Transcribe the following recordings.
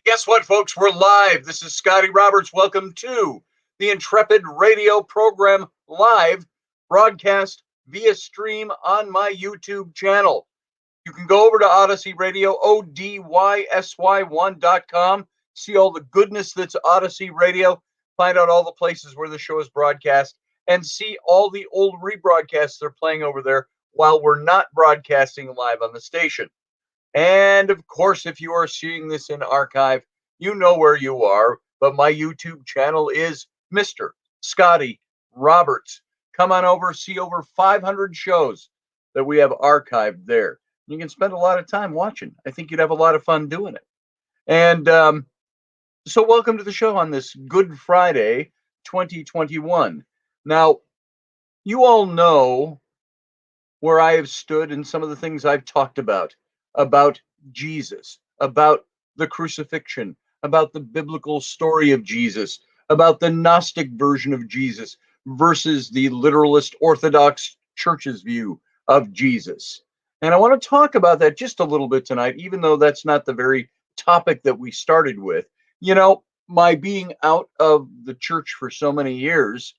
Guess what, folks? We're live. This is Scotty Roberts. Welcome to the Intrepid radio program live broadcast via stream on my YouTube channel. You can go over to Odyssey Radio, ODYSY1.com, see all the goodness that's Odyssey Radio, find out all the places where the show is broadcast, and see all the old rebroadcasts they're playing over there while we're not broadcasting live on the station. And of course, if you are seeing this in archive, you know where you are. But my YouTube channel is Mr. Scotty Roberts. Come on over, see over 500 shows that we have archived there. You can spend a lot of time watching. I think you'd have a lot of fun doing it. And so welcome to the show on this Good Friday 2021. Now, you all know where I have stood and some of the things I've talked about Jesus, about the crucifixion, about the biblical story of Jesus, about the Gnostic version of Jesus versus the literalist Orthodox Church's view of Jesus. And I want to talk about that just a little bit tonight, even though that's not the very topic that we started with. You know, my being out of the church for so many years,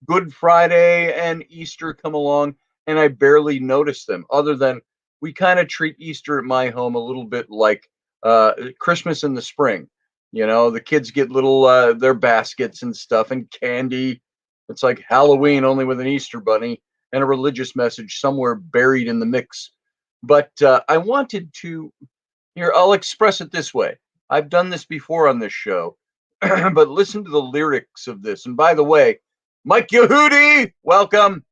Good Friday and Easter come along, and I barely notice them, other than we kind of treat Easter at my home a little bit like Christmas in the spring. You know, the kids get little their baskets and stuff and candy. It's like Halloween, only with an Easter bunny and a religious message somewhere buried in the mix. But I wanted to, here, I'll express it this way. I've done this before on this show, but listen to the lyrics of this. And by the way, Mike Yehudi, welcome.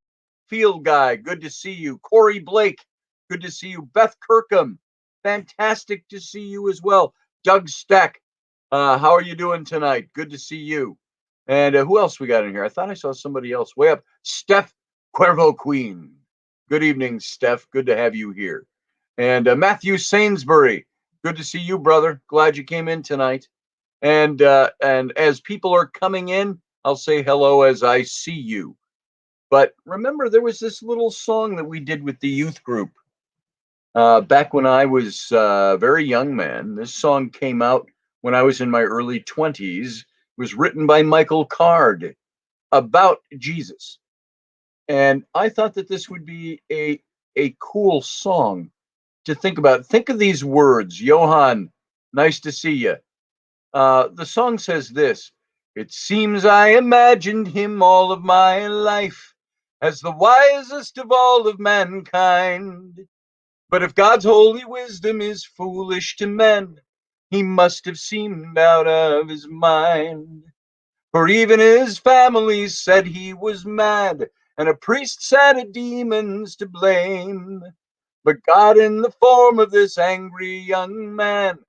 Field Guy, good to see you. Corey Blake, good to see you. Beth Kirkham, fantastic to see you as well. Doug Stack, how are you doing tonight? Good to see you. And who else we got in here? I thought I saw somebody else way up. Steph Cuervo Queen. Good evening, Steph. Good to have you here. And Matthew Sainsbury, good to see you, brother. Glad you came in tonight. And as people are coming in, I'll say hello as I see you. But remember, there was this little song that we did with the youth group back when I was a very young man. This song came out when I was in my early 20s. It was written by Michael Card about Jesus. And I thought that this would be a cool song to think about. Think of these words. Johann, nice to see you. The song says this: "It seems I imagined him all of my life as the wisest of all of mankind. But if God's holy wisdom is foolish to men, he must have seemed out of his mind. For even his family said he was mad, and a priest said a demon's to blame. But God, in the form of this angry young man,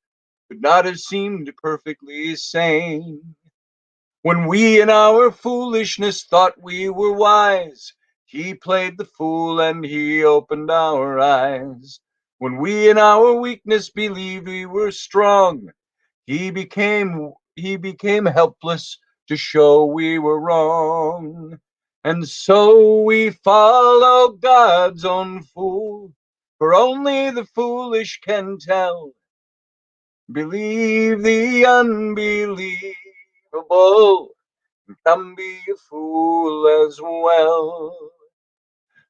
could not have seemed perfectly sane. When we in our foolishness thought we were wise, he played the fool and he opened our eyes. When we in our weakness believed we were strong, he became helpless to show we were wrong. And so we follow God's own fool, for only the foolish can tell. Believe the unbelievable, and come be a fool as well.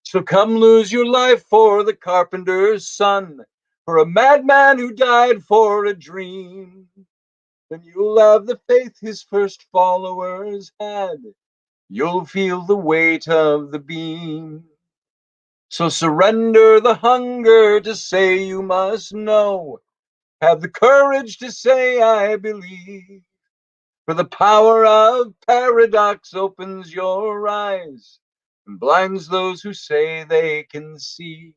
So come lose your life for the carpenter's son, for a madman who died for a dream. Then you'll have the faith his first followers had. You'll feel the weight of the beam. So surrender the hunger to say you must know. Have the courage to say I believe. For the power of paradox opens your eyes and blinds those who say they can see.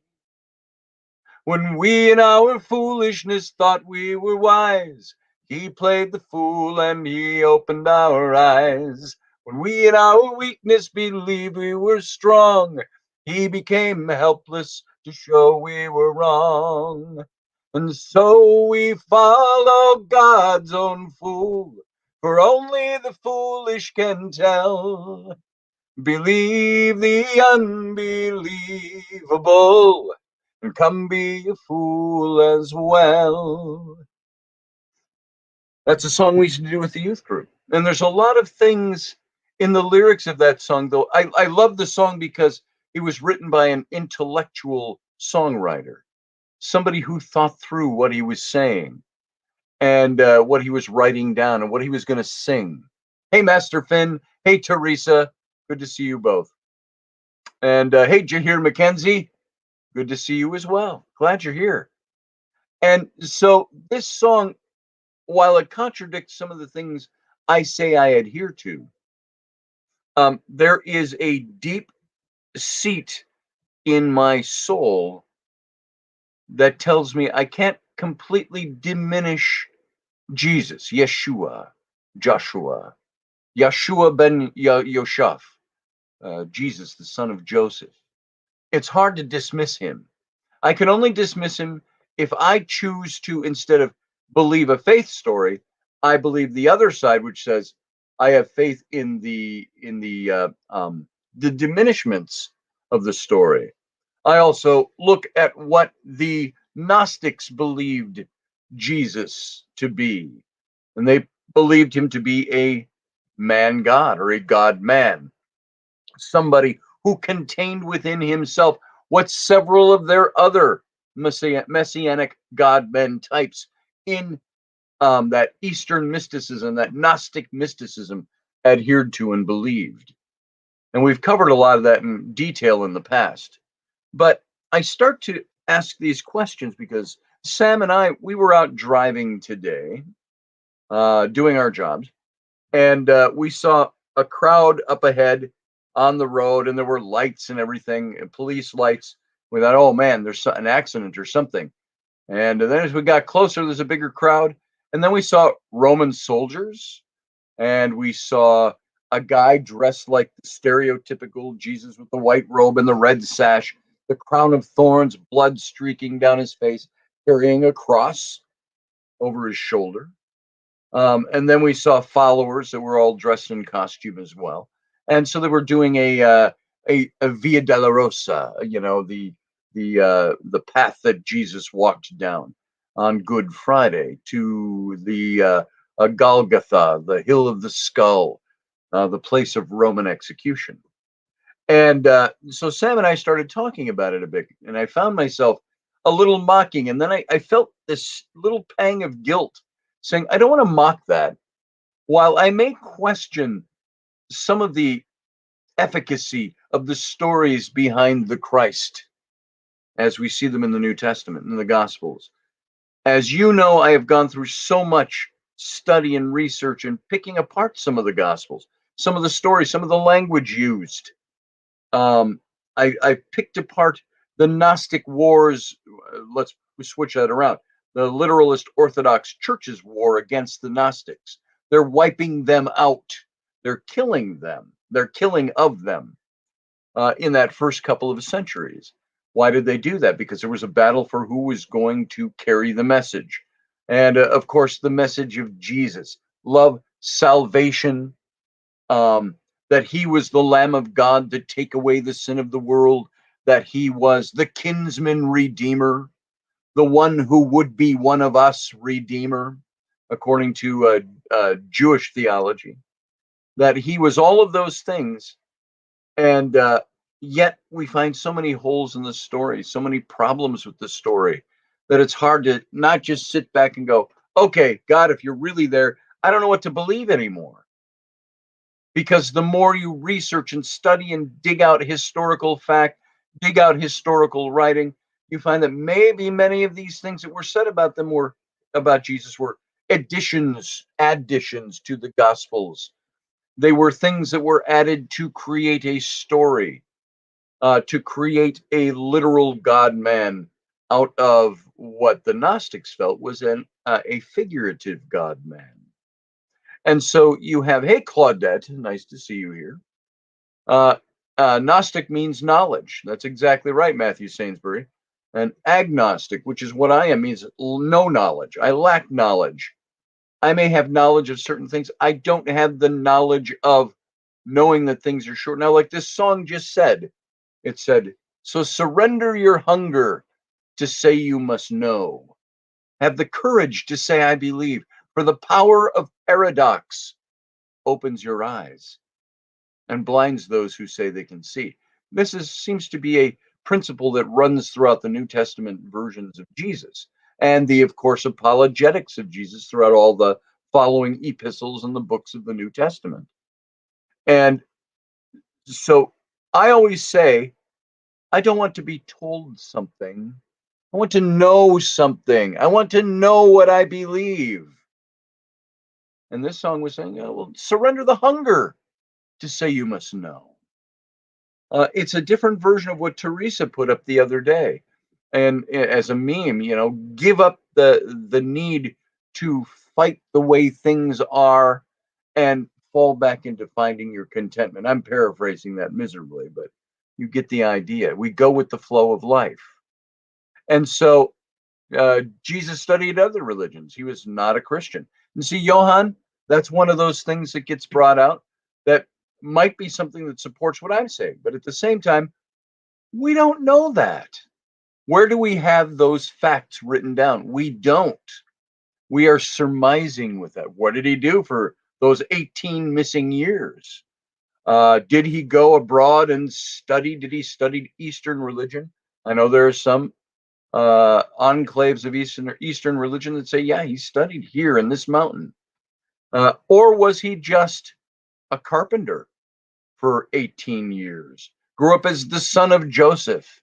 When we in our foolishness thought we were wise, he played the fool and he opened our eyes. When we in our weakness believed we were strong, he became helpless to show we were wrong. And so we follow God's own fool, for only the foolish can tell. Believe the unbelievable, and come be a fool as well. That's a song we used to do with the youth group. And there's a lot of things in the lyrics of that song, though. I love the song because it was written by an intellectual songwriter, somebody who thought through what he was saying and what he was writing down and what he was going to sing. Hey, Master Finn. Hey, Teresa. Good to see you both. And hey, Jahir McKenzie. Good to see you as well. Glad you're here. And so this song, while it contradicts some of the things I say I adhere to, there is a deep seat in my soul that tells me I can't completely diminish Jesus, Joshua, Yeshua ben Yoshaf, Jesus, the son of Joseph. It's hard to dismiss him. I can only dismiss him if I choose to, instead of believe a faith story, I believe the other side, which says I have faith in the diminishments of the story. I also look at what the Gnostics believed Jesus to be, and they believed him to be a man God or a God man, somebody who contained within himself what several of their other messianic God men types in that Eastern mysticism, that Gnostic mysticism, adhered to and believed. And we've covered a lot of that in detail in the past. But I start to ask these questions because Sam and I, we were out driving today, doing our jobs, and we saw a crowd up ahead on the road, and there were lights and everything, and police lights. We thought, oh man, there's an accident or something. And then as we got closer, there's a bigger crowd. And then we saw Roman soldiers, and we saw a guy dressed like the stereotypical Jesus with the white robe and the red sash, the crown of thorns, blood streaking down his face, carrying a cross over his shoulder. And then we saw followers that were all dressed in costume as well. And so they were doing a Via Dolorosa, the path that Jesus walked down on Good Friday to the Golgotha, the hill of the skull, the place of Roman execution. And so Sam and I started talking about it a bit, and I found myself a little mocking. And then I felt this little pang of guilt saying, I don't want to mock that. While I may question some of the efficacy of the stories behind the Christ as we see them in the New Testament, in the Gospels. As you know, I have gone through so much study and research and picking apart some of the Gospels, some of the stories, some of the language used. I picked apart the Gnostic wars. Let's switch that around. The literalist Orthodox Church's war against the Gnostics. They're wiping them out. They're killing them. They're killing of them in that first couple of centuries. Why did they do that? Because there was a battle for who was going to carry the message. And of course, the message of Jesus, love, salvation, that he was the Lamb of God to take away the sin of the world, that he was the kinsman redeemer, the one who would be one of us redeemer, according to Jewish theology, that he was all of those things. And yet we find so many holes in the story, so many problems with the story, that it's hard to not just sit back and go, okay, God, if you're really there, I don't know what to believe anymore. Because the more you research and study and dig out historical fact, dig out historical writing, you find that maybe many of these things that were said about them were about Jesus were additions to the Gospels. They were things that were added to create a story, to create a literal God man out of what the Gnostics felt was a figurative God man. And so you have, hey, Claudette, nice to see you here. Gnostic means knowledge. That's exactly right, Matthew Sainsbury. And agnostic, which is what I am, means no knowledge. I lack knowledge. I may have knowledge of certain things. I don't have the knowledge of knowing that things are short. Now, like this song just said, it said, so surrender your hunger to say you must know. Have the courage to say I believe. For the power of paradox opens your eyes and blinds those who say they can see. Seems to be a principle that runs throughout the New Testament versions of Jesus and the, of course, apologetics of Jesus throughout all the following epistles and the books of the New Testament. And so I always say, I don't want to be told something. I want to know something. I want to know what I believe. And this song was saying, oh, well, surrender the hunger to say you must know. It's a different version of what Teresa put up the other day. And as a meme, give up the need to fight the way things are and fall back into finding your contentment. I'm paraphrasing that miserably, but you get the idea. We go with the flow of life. And so Jesus studied other religions. He was not a Christian. And see, Johann, that's one of those things that gets brought out that might be something that supports what I'm saying. But at the same time, we don't know that. Where do we have those facts written down? We don't. We are surmising with that. What did he do for those 18 missing years? Did he go abroad and study? Did he study Eastern religion? I know there are some enclaves of Eastern religion that say, yeah, he studied here in this mountain. Or was he just a carpenter for 18 years? Grew up as the son of Joseph.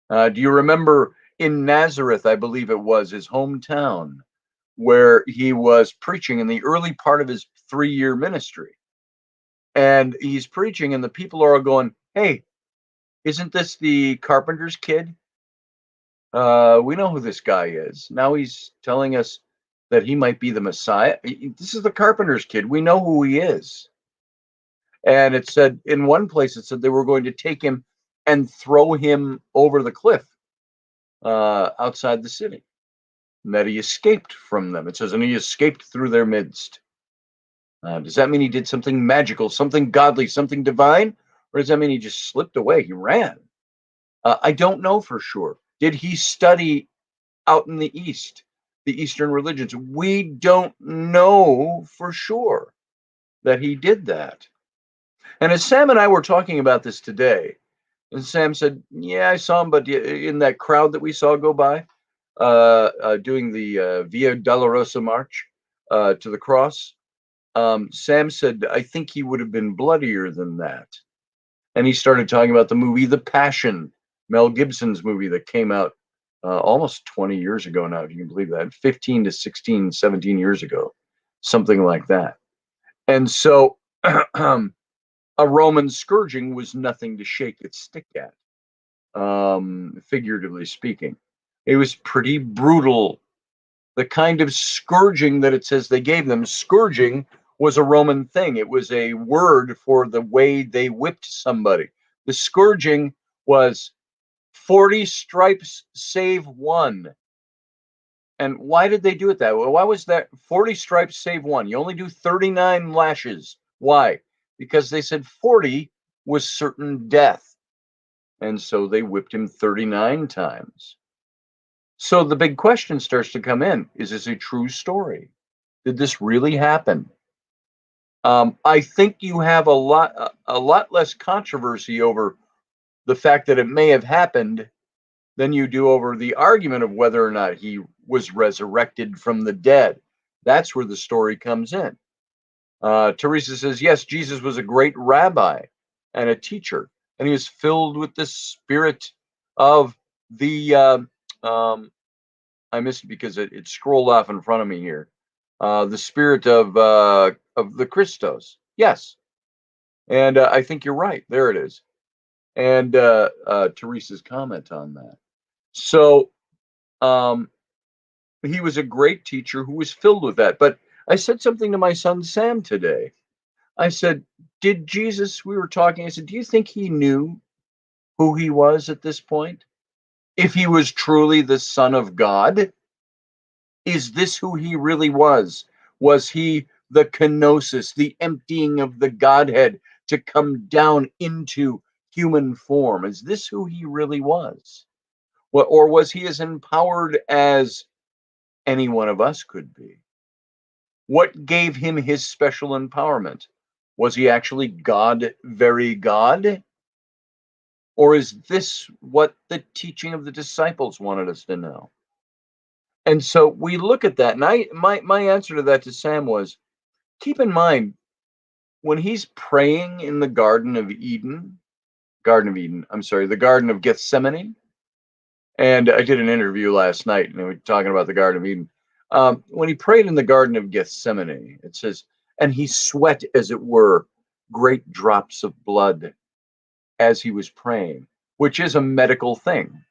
Do you remember in Nazareth, I believe it was his hometown, where he was preaching in the early part of his 3-year ministry? And he's preaching, and the people are all going, hey, isn't this the carpenter's kid? We know who this guy is. Now he's telling us that he might be the Messiah. This is the carpenter's kid. We know who he is. And it said, in one place, it said they were going to take him and throw him over the cliff outside the city, and that he escaped from them. It says, and he escaped through their midst. Does that mean he did something magical, something godly, something divine? Or does that mean he just slipped away? He ran. I don't know for sure. Did he study out in the East, the Eastern religions? We don't know for sure that he did that. And as Sam and I were talking about this today, and Sam said, yeah, I saw him, but in that crowd that we saw go by, doing the Via Dolorosa March to the cross, Sam said, I think he would have been bloodier than that. And he started talking about the movie The Passion, Mel Gibson's movie that came out almost 20 years ago now, if you can believe that, 15 to 16, 17 years ago, something like that. And so a Roman scourging was nothing to shake its stick at, figuratively speaking. It was pretty brutal. The kind of scourging that it says they gave them, scourging was a Roman thing. It was a word for the way they whipped somebody. The scourging was 40 stripes save one. And why did they do it that way? Why was that 40 stripes save one? You only do 39 lashes. Why? Because they said 40 was certain death. And so they whipped him 39 times. So the big question starts to come in. Is this a true story? Did this really happen? I think you have a lot less controversy over the fact that it may have happened than you do over the argument of whether or not he was resurrected from the dead. That's where the story comes in. Teresa says, yes, Jesus was a great rabbi and a teacher, and he was filled with the spirit of the, I missed it because it scrolled off in front of me here. The spirit of the Christos. Yes. And I think you're right. There it is. And Teresa's comment on that. So he was a great teacher who was filled with that. But I said something to my son Sam today. I said, did Jesus, we were talking, I said, do you think he knew who he was at this point? If he was truly the Son of God? Is this who he really was? Was he the kenosis, the emptying of the Godhead to come down into human form? Is this who he really was? Or was he as empowered as any one of us could be? What gave him his special empowerment? Was he actually God, very God? Or is this what the teaching of the disciples wanted us to know? And so we look at that, and my answer to that to Sam was, keep in mind when he's praying in the I'm sorry, the Garden of Gethsemane. And I did an interview last night, and we were talking about the Garden of Eden. When he prayed in the Garden of Gethsemane, it says, and he sweat, as it were, great drops of blood as he was praying, which is a medical thing.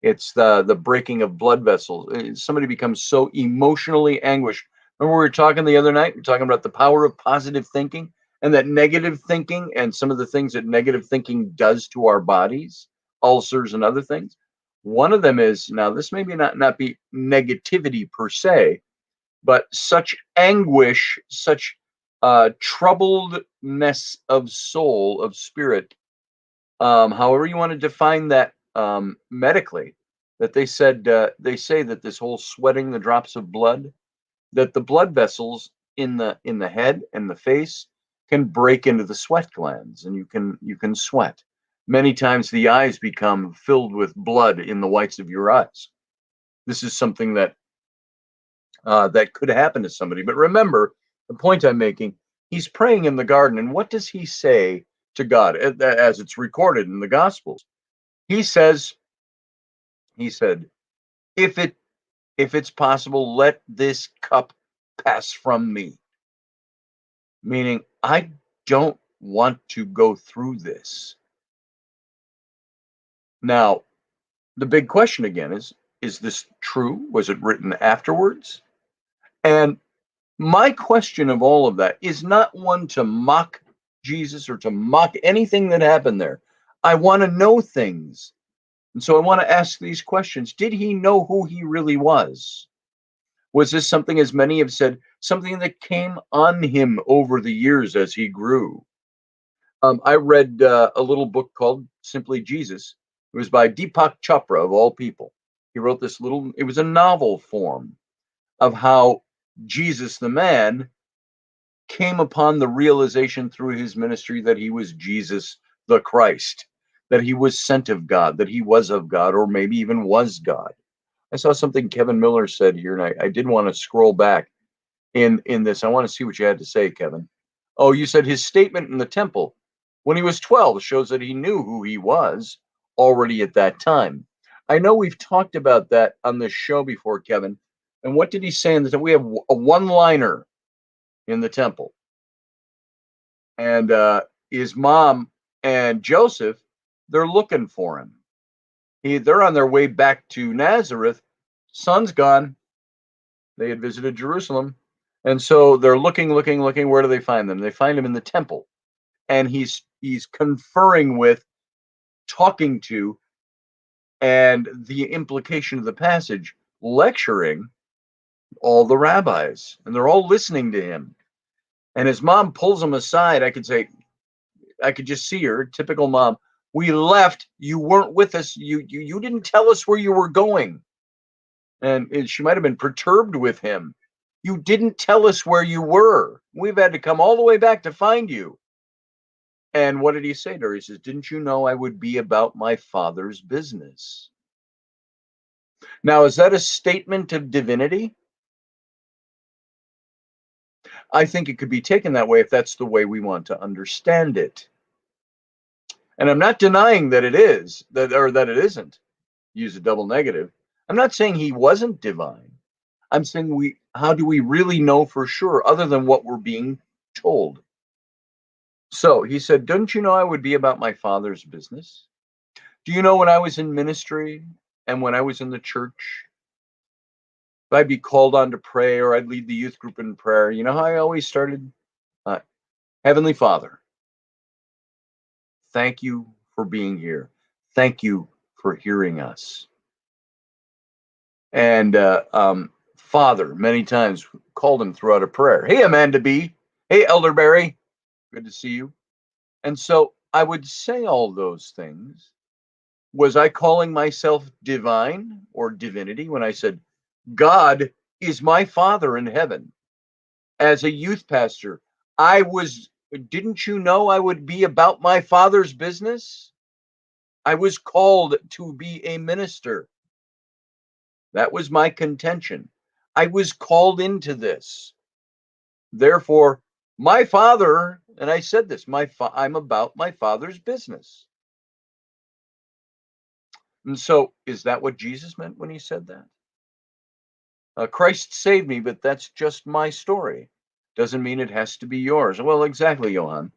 It's the breaking of blood vessels. Somebody becomes so emotionally anguished. Remember we were talking the other night? We are talking about the power of positive thinking and that negative thinking and some of the things that negative thinking does to our bodies, ulcers and other things. One of them is, now this may not be negativity per se, but such anguish, such troubledness of soul, of spirit, however you want to define that medically, that they say that this whole sweating the drops of blood, that the blood vessels in the head and the face can break into the sweat glands, and you can sweat. Many times the eyes become filled with blood in the whites of your eyes. This is something that that could happen to somebody. But remember, the point I'm making, he's praying in the garden, and what does he say to God as it's recorded in the Gospels? He says, he said, if it's possible, let this cup pass from me. Meaning, I don't want to go through this. Now, the big question again is this true? Was it written afterwards? And my question of all of that is not one to mock Jesus or to mock anything that happened there. I want to know things. And so I want to ask these questions. Did he know who he really was? Was this something, as many have said, something that came on him over the years as he grew? I read a little book called Simply Jesus. It was by Deepak Chopra, of all people. He wrote this little, it was a novel form of how Jesus, the man, came upon the realization through his ministry that he was Jesus the Christ, that he was sent of God, that he was of God, or maybe even was God. I saw something Kevin Miller said here, and I did want to scroll back in this. I want to see what you had to say, Kevin. Oh, you said his statement in the temple when he was 12 shows that he knew who he was already at that time. I know we've talked about that on this show before, Kevin. And what did he say in the? We have a one-liner in the temple, and his mom and Joseph, they're looking for him. They're on their way back to Nazareth. Son's gone. They had visited Jerusalem, and so they're looking. Where do they find them? They find him in the temple, and he's conferring with, talking to, and the implication of the passage, lecturing all the rabbis, and they're all listening to him. And his mom pulls him aside. I could just see her, typical mom. We left. You weren't with us. You didn't tell us where you were going. And she might have been perturbed with him. You didn't tell us where you were. We've had to come all the way back to find you. And what did he say to her? He says, didn't you know I would be about my Father's business? Now, is that a statement of divinity? I think it could be taken that way if that's the way we want to understand it. And I'm not denying that it is, or that it isn't. Use a double negative. I'm not saying he wasn't divine. I'm saying how do we really know for sure other than what we're being told? So he said, don't you know I would be about my Father's business? Do you know when I was in ministry and when I was in the church, if I'd be called on to pray or I'd lead the youth group in prayer, you know how I always started? Heavenly Father, thank you for being here. Thank you for hearing us. And Father, many times called him throughout a prayer. Hey, Amanda B. Hey, Elderberry. Good to see you. And so I would say all those things. Was I calling myself divine or divinity when I said, God is my Father in heaven? as a youth pastor. Didn't you know I would be about my Father's business? I was called to be a minister. That was my contention. I was called into this. Therefore, my Father, and I said this, I'm about my Father's business. And so, is that what Jesus meant when he said that? Christ saved me, but that's just my story. Doesn't mean it has to be yours. Well, exactly, Johan.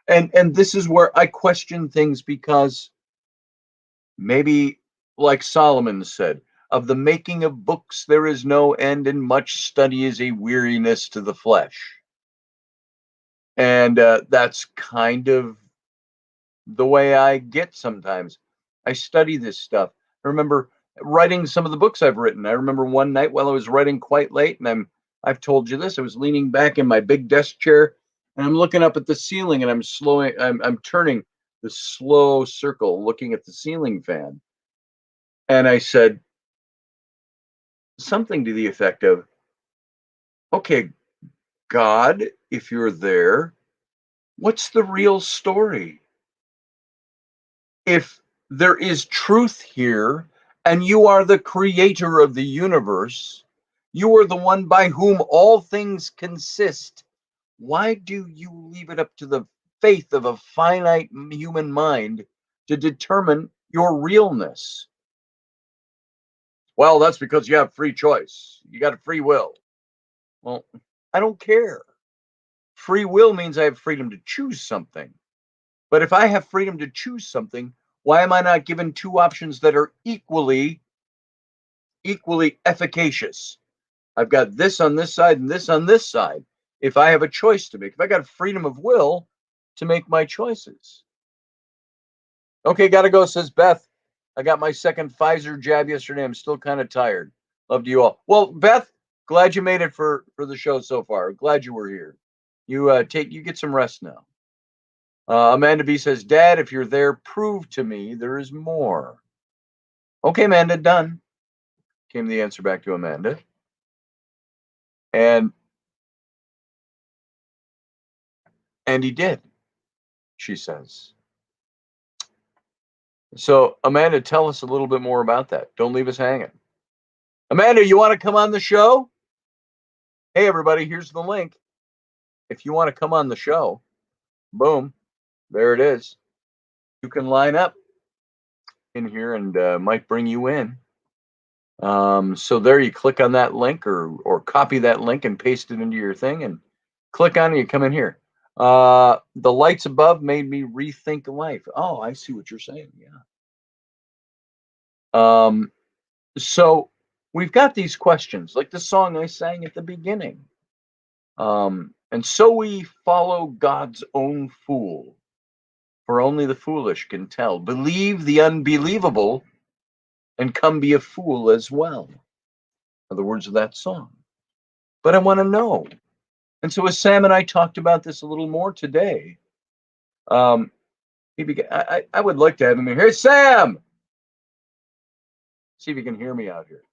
And this is where I question things, because maybe, like Solomon said, of the making of books there is no end, and much study is a weariness to the flesh. And that's kind of the way I get sometimes. I study this stuff. I remember writing some of the books I've written. I remember one night while I was writing quite late, and I've told you this, I was leaning back in my big desk chair, and I'm looking up at the ceiling, and I'm turning the slow circle looking at the ceiling fan. And I said something to the effect of, okay, God, if you're there, what's the real story? If there is truth here, and you are the creator of the universe, you are the one by whom all things consist, why do you leave it up to the faith of a finite human mind to determine your realness? Well, that's because you have free choice. You got a free will. Well, I don't care. Free will means I have freedom to choose something. But if I have freedom to choose something, why am I not given two options that are equally efficacious? I've got this on this side and this on this side. If I have a choice to make, if I got freedom of will to make my choices. Okay, gotta go, says Beth. I got my second Pfizer jab yesterday. I'm still kind of tired. Love to you all. Well, Beth, glad you made it for the show so far. Glad you were here. You get some rest now. Amanda B says, Dad, if you're there, prove to me there is more. Okay, Amanda, done. Came the answer back to Amanda. And he did, she says. So, Amanda, tell us a little bit more about that. Don't leave us hanging. Amanda, you want to come on the show? Hey, everybody, here's the link. If you want to come on the show, boom, there it is. You can line up in here, and might bring you in. So there, you click on that link, or copy that link and paste it into your thing, and click on it. You come in here. The lights above made me rethink life. Oh, I see what you're saying. Yeah. So we've got these questions, like the song I sang at the beginning. And so we follow God's own fool, for only the foolish can tell. Believe the unbelievable, and come be a fool as well. Are the words of that song. But I want to know. And so as Sam and I talked about this a little more today, I would like to have him in here. Hey, Sam! See if you can hear me out here.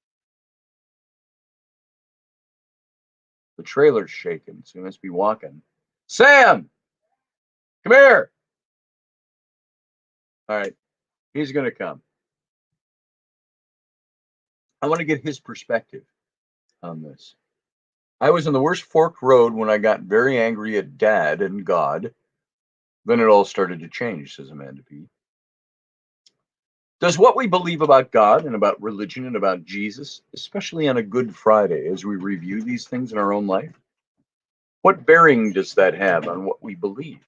The trailer's shaking, so he must be walking. Sam! Come here! All right, he's going to come. I want to get his perspective on this. I was in the worst forked road when I got very angry at Dad and God. Then it all started to change, says Amanda P. Does what we believe about God and about religion and about Jesus, especially on a Good Friday, as we review these things in our own life, what bearing does that have on what we believe?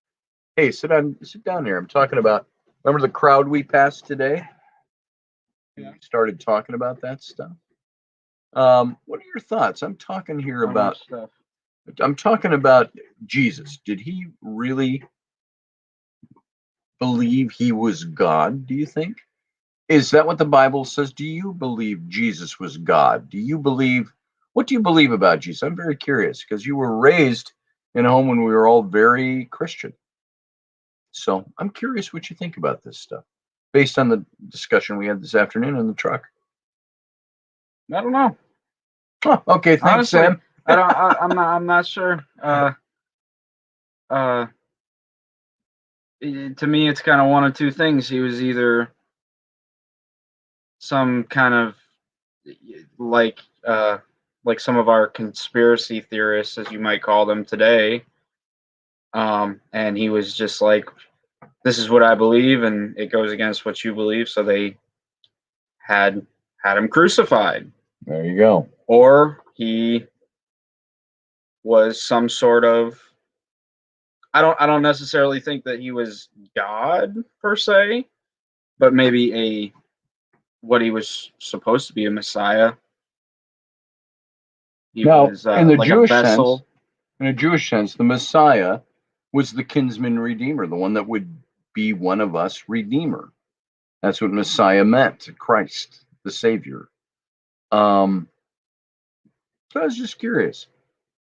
Hey, sit down here. I'm talking about, remember the crowd we passed today? Yeah. We started talking about that stuff. What are your thoughts? I'm talking here about stuff. I'm talking about Jesus. Did he really believe he was God, do you think? Is that what the Bible says? Do you believe Jesus was God? What do you believe about Jesus? I'm very curious, because you were raised in a home when we were all very Christian. So I'm curious what you think about this stuff, based on the discussion we had this afternoon in the truck. I don't know. Oh, okay, thanks, honestly, Sam. I'm not sure. To me, it's kind of one of two things. He was either some kind of like uh, like some of our conspiracy theorists, as you might call them today, and he was just like, "This is what I believe, and it goes against what you believe," so they had him crucified. There you go. Or he was some sort of I don't necessarily think that he was God per se, but maybe what he was supposed to be, a Messiah. He was In the like a Jewish sense, vessel. the Messiah was the kinsman redeemer, the one that would be one of us, redeemer. That's what Messiah meant, Christ, the Savior. So I was just curious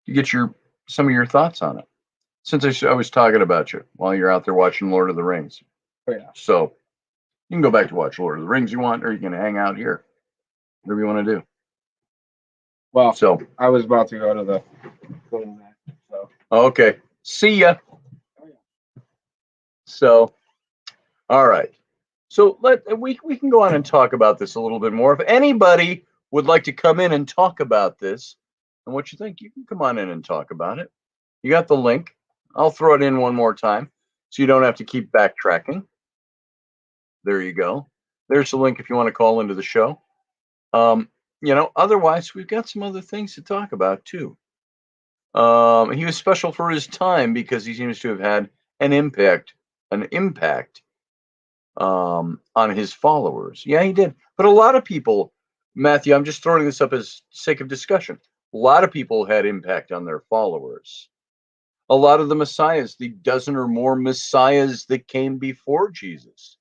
to get some of your thoughts on it, since I was talking about you while you're out there watching Lord of the Rings. Oh, yeah. So you can go back to watch Lord of the Rings you want, or you can hang out here, whatever you want to do. Well, So I was about to go to the. So. Okay, see ya. So, all right. So we can go on and talk about this a little bit more. If anybody would like to come in and talk about this and what you think, you can come on in and talk about it. You got the link. I'll throw it in one more time so you don't have to keep backtracking. There you go. There's the link if you want to call into the show. Otherwise, we've got some other things to talk about too. He was special for his time because he seems to have had an impact on his followers. Yeah, he did. But a lot of people, Matthew, I'm just throwing this up as sake of discussion. A lot of people had impact on their followers. A lot of the messiahs, the dozen or more messiahs that came before Jesus,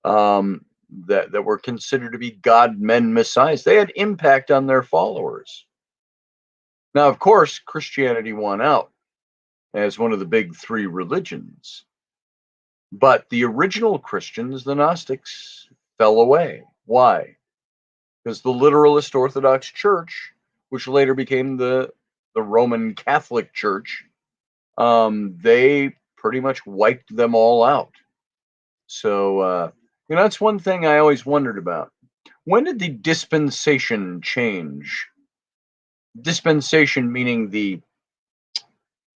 that were considered to be God men messiahs, they had impact on their followers. Now, of course, Christianity won out as one of the big three religions. But the original Christians, the Gnostics, fell away. Why? Because the literalist Orthodox Church, which later became the Roman Catholic Church, they pretty much wiped them all out. So, that's one thing I always wondered about. When did the dispensation change? Dispensation meaning the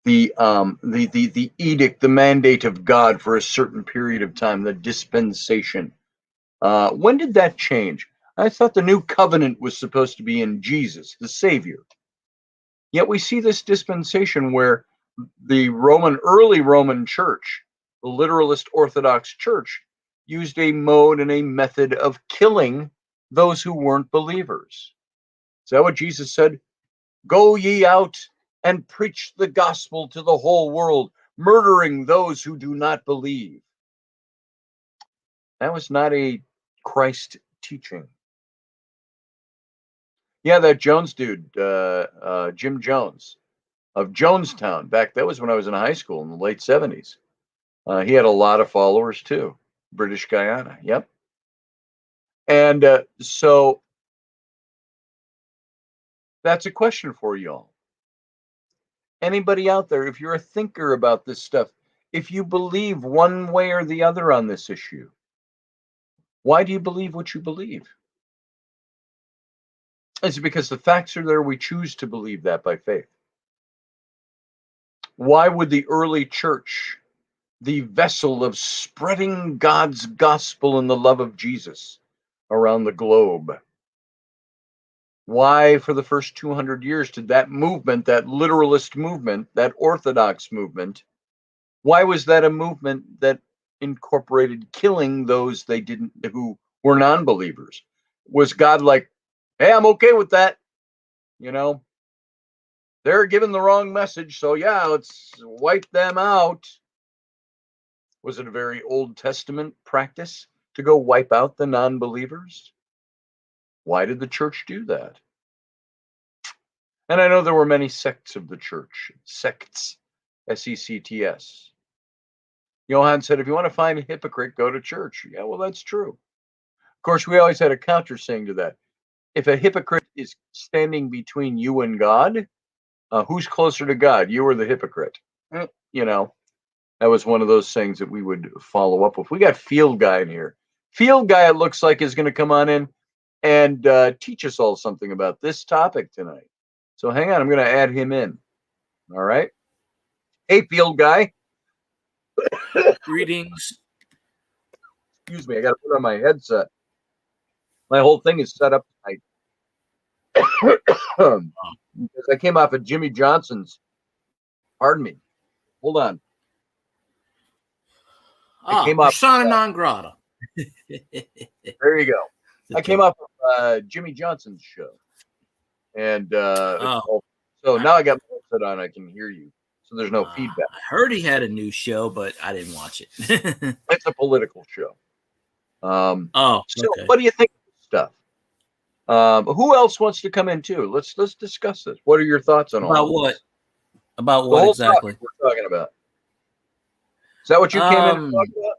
edict, the mandate of God for a certain period of time, the dispensation. When did that change? I thought the new covenant was supposed to be in Jesus, the Savior. Yet we see this dispensation where the early Roman Church, the literalist Orthodox Church, used a mode and a method of killing those who weren't believers. Is that what Jesus said? Go ye out and preach the gospel to the whole world, murdering those who do not believe. That was not a Christ teaching. Yeah, that Jones dude, Jim Jones of Jonestown. That was when I was in high school in the late 70s. He had a lot of followers too. British Guyana. Yep. And so that's a question for y'all. Anybody out there, if you're a thinker about this stuff, if you believe one way or the other on this issue, why do you believe what you believe? Is it because the facts are there? We choose to believe that by faith. Why would the early church, the vessel of spreading God's gospel and the love of Jesus around the globe, why for the first 200 years did that movement, that literalist movement, that Orthodox movement, why was that a movement that incorporated killing those who were non-believers? Was God like, hey, I'm okay with that? They're giving the wrong message, so yeah, let's wipe them out. Was it a very Old Testament practice to go wipe out the non-believers? Why did the church do that? And I know there were many sects of the church, sects, S-E-C-T-S. Johann said, if you want to find a hypocrite, go to church. Yeah, well, that's true. Of course, we always had a counter saying to that. If a hypocrite is standing between you and God, Who's closer to God, you or the hypocrite? You know, that was one of those things that we would follow up with. We got Field Guy in here. Field Guy, it looks like, is going to come on in and teach us all something about this topic tonight. So hang on, I'm going to add him in. All right. Hey, Field Guy. Greetings. Excuse me, I got to put on my headset. My whole thing is set up tonight. Because I came off of Jimmy Johnson's. Pardon me. Hold on. Persona non grata. There you go. I came off of Jimmy Johnson's show. And so now I got my headset on. I can hear you. So there's no feedback. I heard he had a new show, but I didn't watch it. It's a political show. So okay. what do you think of this stuff? Who else wants to come in too? Let's discuss this. What are your thoughts on about all what? this? About The what whole exactly? topic we're talking about. Is that what you came in to talk about?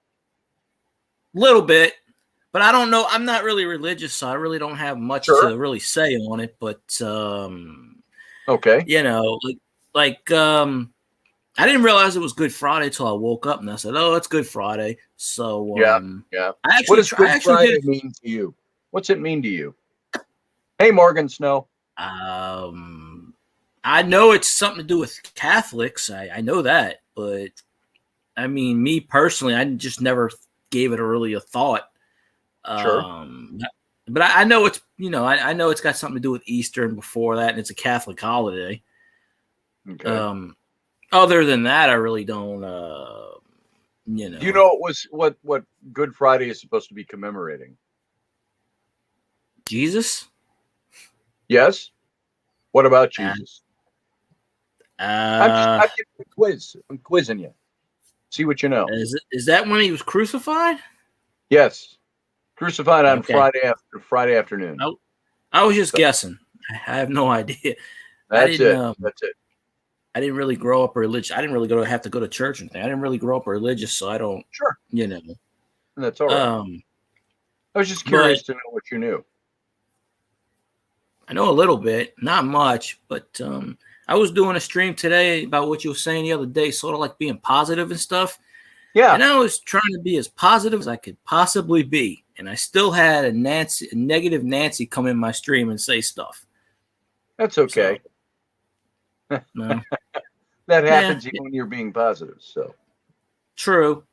Little bit, but I don't know. I'm not really religious, so I really don't have much to really say on it. But okay, you know, I didn't realize it was Good Friday till I woke up and I said, "Oh, it's Good Friday." So yeah. What does Good Friday mean to you? What's it mean to you? Hey, Morgan Snow. I know it's something to do with Catholics. I know that, but I mean, me personally, I just never gave it a thought. Sure. But I know it's, I know it's got something to do with Easter and before that, and it's a Catholic holiday. Okay. Other than that, I really don't, Do you know what Good Friday is supposed to be commemorating? Jesus? Yes. What about Jesus? I'm giving you a quiz. I'm quizzing you. See what you know. Is that when he was crucified? Yes. Crucified on Friday afternoon. I was just guessing. I have no idea. That's it. I didn't really grow up religious. I didn't really have to go to church or anything. I didn't really grow up religious, so I don't. Sure. That's all right. I was just curious to know what you knew. I know a little bit, not much, but I was doing a stream today about what you were saying the other day, sort of like being positive and stuff. Yeah. And I was trying to be as positive as I could possibly be. And I still had a negative Nancy come in my stream and say stuff. That's okay. So, no. That happens even when you're being positive. So true.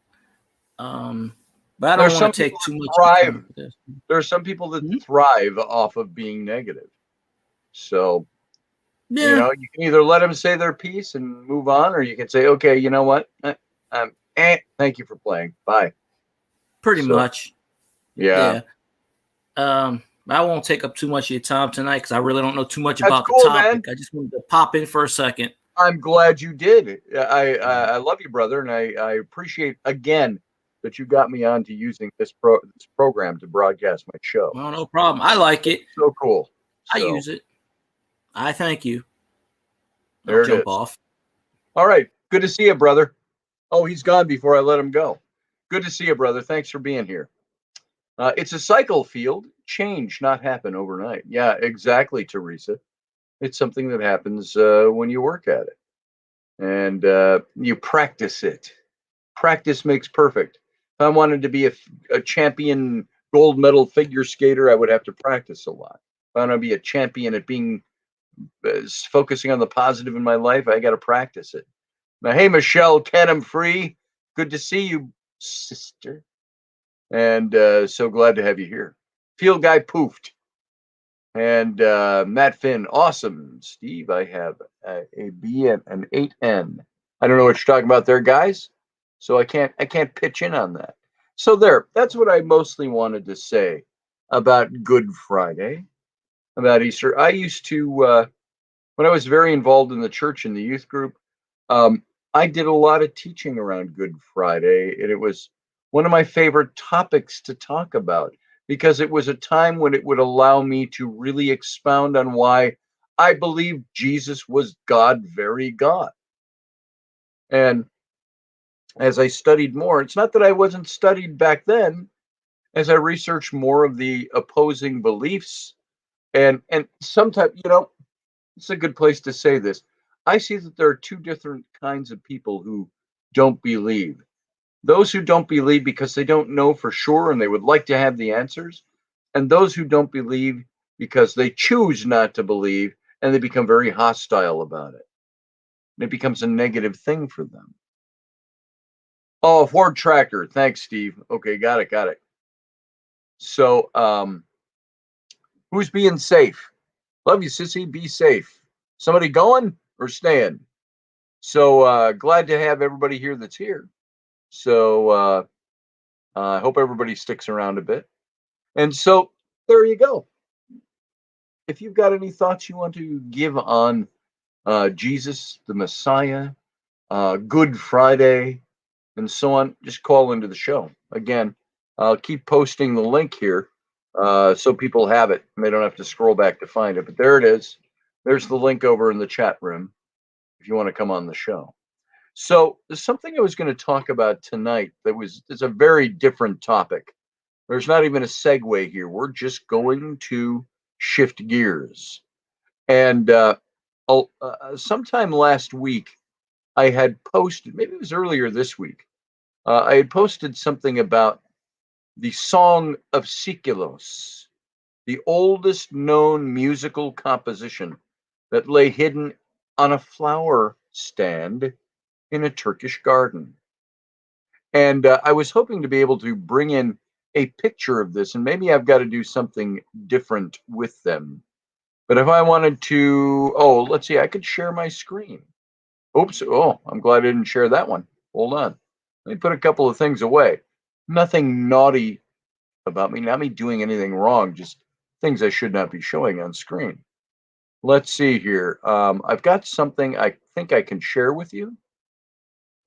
But I don't want to take too much time with this. There are some people that thrive off of being negative. So, you can either let them say their piece and move on, or you can say, okay, you know what? Thank you for playing. Bye. Pretty much. Yeah. I won't take up too much of your time tonight because I really don't know too much about the topic. Man. I just wanted to pop in for a second. I'm glad you did. I love you, brother, and I appreciate again that you got me on to using this program to broadcast my show. Well, no problem. I like it. So cool. I use it. I thank you. There I'll jump off. All right. Good to see you, brother. Oh, he's gone before I let him go. Good to see you, brother. Thanks for being here. It's a cycle field. Change, not happen overnight. Yeah, exactly, Teresa. It's something that happens when you work at it. And you practice it. Practice makes perfect. If I wanted to be a champion gold medal figure skater, I would have to practice a lot. If I want to be a champion at being focusing on the positive in my life, I got to practice it. Now, hey, Michelle Canham Free. Good to see you, sister. And so glad to have you here. Field Guy poofed. And Matt Finn, awesome. Steve, I have a B and an 8N. I don't know what you're talking about there, guys. So I can't pitch in on that. So that's what I mostly wanted to say about Good Friday, about Easter. I used to, when I was very involved in the church and the youth group, I did a lot of teaching around Good Friday, and it was one of my favorite topics to talk about because it was a time when it would allow me to really expound on why I believe Jesus was God, very God. And as I studied more, it's not that I wasn't studied back then, as I researched more of the opposing beliefs, and sometimes, it's a good place to say this. I see that there are two different kinds of people who don't believe. Those who don't believe because they don't know for sure and they would like to have the answers, and those who don't believe because they choose not to believe and they become very hostile about it. And it becomes a negative thing for them. Oh, Ford Tracker. Thanks, Steve. Okay, got it, got it. So, who's being safe? Love you, sissy. Be safe. Somebody going or staying? So glad to have everybody here that's here. So I hope everybody sticks around a bit. And so there you go. If you've got any thoughts you want to give on Jesus, the Messiah, Good Friday, and so on, just call into the show. Again, I'll keep posting the link here so people have it and they don't have to scroll back to find it. But there it is. There's the link over in the chat room if you want to come on the show. So there's something I was going to talk about tonight it's a very different topic. There's not even a segue here. We're just going to shift gears. And sometime last week, I had posted, maybe it was earlier this week, I had posted something about the Song of Seikilos, the oldest known musical composition that lay hidden on a flower stand in a Turkish garden. And I was hoping to be able to bring in a picture of this, and maybe I've got to do something different with them. But if I wanted to, oh, let's see, I could share my screen. Oops, oh, I'm glad I didn't share that one. Hold on. Let me put a couple of things away. Nothing naughty about me, not me doing anything wrong, just things I should not be showing on screen. Let's see here. I've got something I think I can share with you.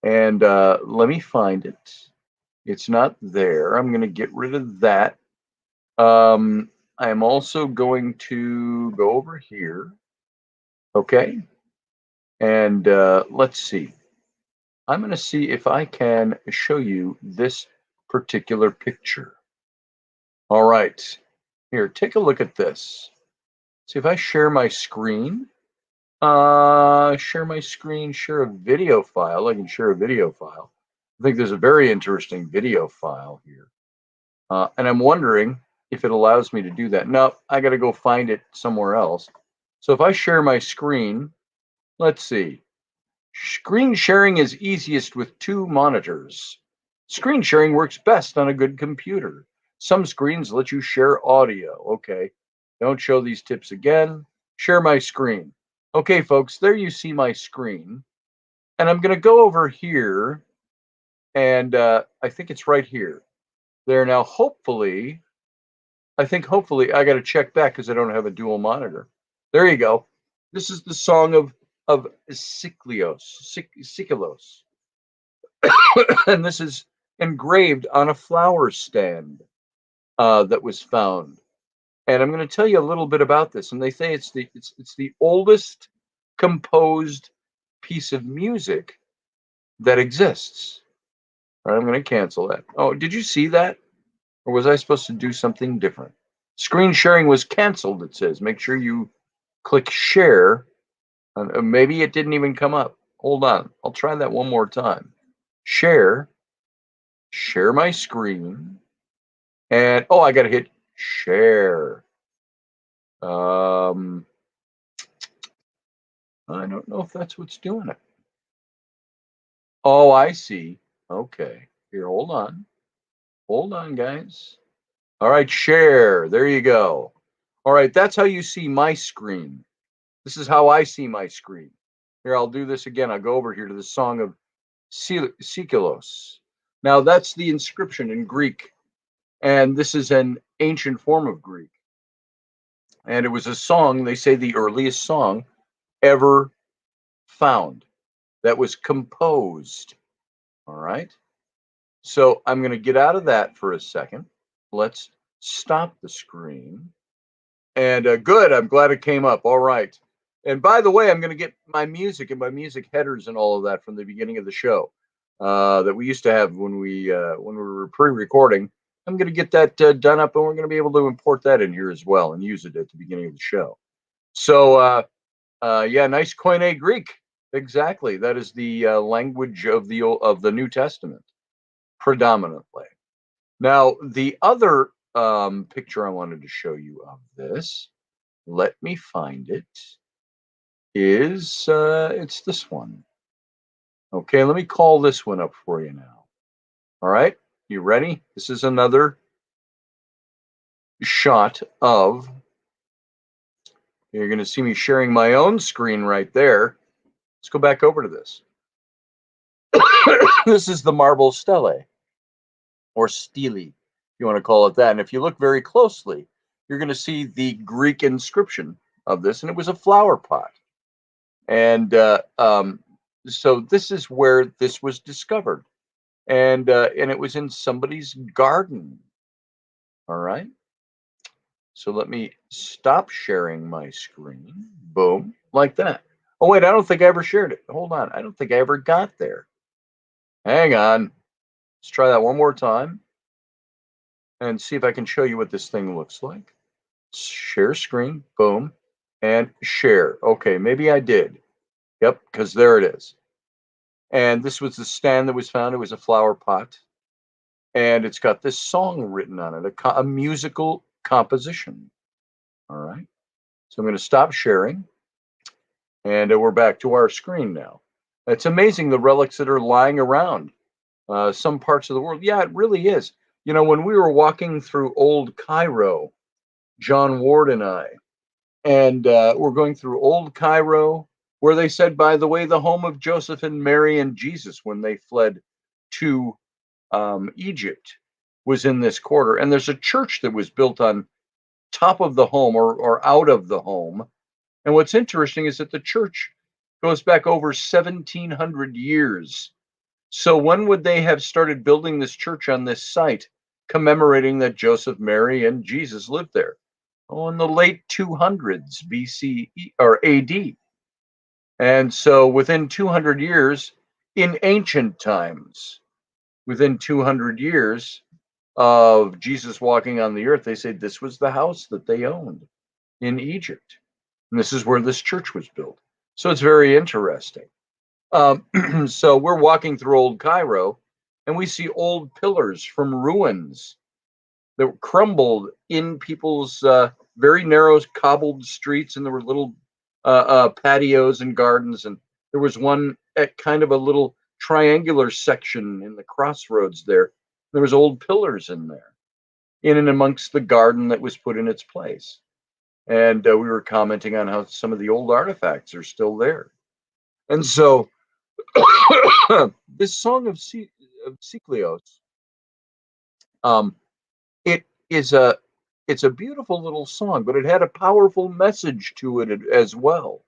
And let me find it. It's not there. I'm going to get rid of that. I'm also going to go over here. Okay. And let's see. I'm going to see if I can show you this particular picture. All right. Here, take a look at this. See if I share my screen. Share my screen, share a video file. I can share a video file. I think there's a very interesting video file here. And I'm wondering if it allows me to do that. No, I got to go find it somewhere else. So if I share my screen, let's see. Screen sharing is easiest with two monitors. Screen sharing works best on a good computer. Some screens let you share audio. Okay, don't show these tips again. Share my screen. Okay, folks, there you see my screen. And I'm going to go over here, and I think it's right here. There now, hopefully, I got to check back because I don't have a dual monitor. There you go. This is the Song of Seikilos. And this is engraved on a flower stand that was found. And I'm going to tell you a little bit about this. And they say it's the oldest composed piece of music that exists. All right, I'm going to cancel that. Oh, did you see that? Or was I supposed to do something different? Screen sharing was canceled, it says. Make sure you click share. Maybe it didn't even come up. Hold on. I'll try that one more time. Share my screen. And, oh, I got to hit share. I don't know if that's what's doing it. Oh, I see. Okay. Here, hold on. Hold on, guys. All right, share. There you go. All right, that's how you see my screen. This is how I see my screen. Here, I'll do this again. I'll go over here to the Song of Seikilos. Now, that's the inscription in Greek. And this is an ancient form of Greek. And it was a song, they say the earliest song ever found that was composed. All right. So I'm going to get out of that for a second. Let's stop the screen. And good. I'm glad it came up. All right. And by the way, I'm going to get my music and my music headers and all of that from the beginning of the show that we used to have when we were pre-recording. I'm going to get that done up, and we're going to be able to import that in here as well and use it at the beginning of the show. So, yeah, nice Koine Greek. Exactly. That is the language of the New Testament, predominantly. Now, the other picture I wanted to show you of this, let me find it, is it's this one. Okay, let me call this one up for you now. All right, you ready? This is another shot of, you're going to see me sharing my own screen right there. Let's go back over to this. This is the marble stele, or stele, if you want to call it that. And if you look very closely, you're going to see the Greek inscription of this, and it was a flower pot. And so this is where this was discovered, and it was in somebody's garden. All right. So let me stop sharing my screen. Boom, like that. Oh wait, I don't think I ever shared it. Hold on, I don't think I ever got there. Hang on. Let's try that one more time and see if I can show you what this thing looks like. Share screen. Boom, and share. Okay, maybe I did. Yep, because there it is. And this was the stand that was found. It was a flower pot. And it's got this song written on it, a musical composition. All right. So I'm going to stop sharing. And we're back to our screen now. It's amazing the relics that are lying around some parts of the world. Yeah, it really is. You know, when we were walking through old Cairo, John Ward and I, and we're going through old Cairo, where they said, by the way, the home of Joseph and Mary and Jesus when they fled to Egypt was in this quarter. And there's a church that was built on top of the home or out of the home. And what's interesting is that the church goes back over 1,700 years. So when would they have started building this church on this site, commemorating that Joseph, Mary, and Jesus lived there? Oh, in the late 200s BCE or AD. And so within 200 years, in ancient times, within 200 years of Jesus walking on the earth, they say this was the house that they owned in Egypt. And this is where this church was built. So it's very interesting. So we're walking through old Cairo and we see old pillars from ruins that crumbled in people's very narrow cobbled streets. And there were little patios and gardens. And there was one at kind of a little triangular section in the crossroads there. There was old pillars in there, in and amongst the garden that was put in its place. And we were commenting on how some of the old artifacts are still there. And so this Song of Seikilos, it is it's a beautiful little song, but it had a powerful message to it as well.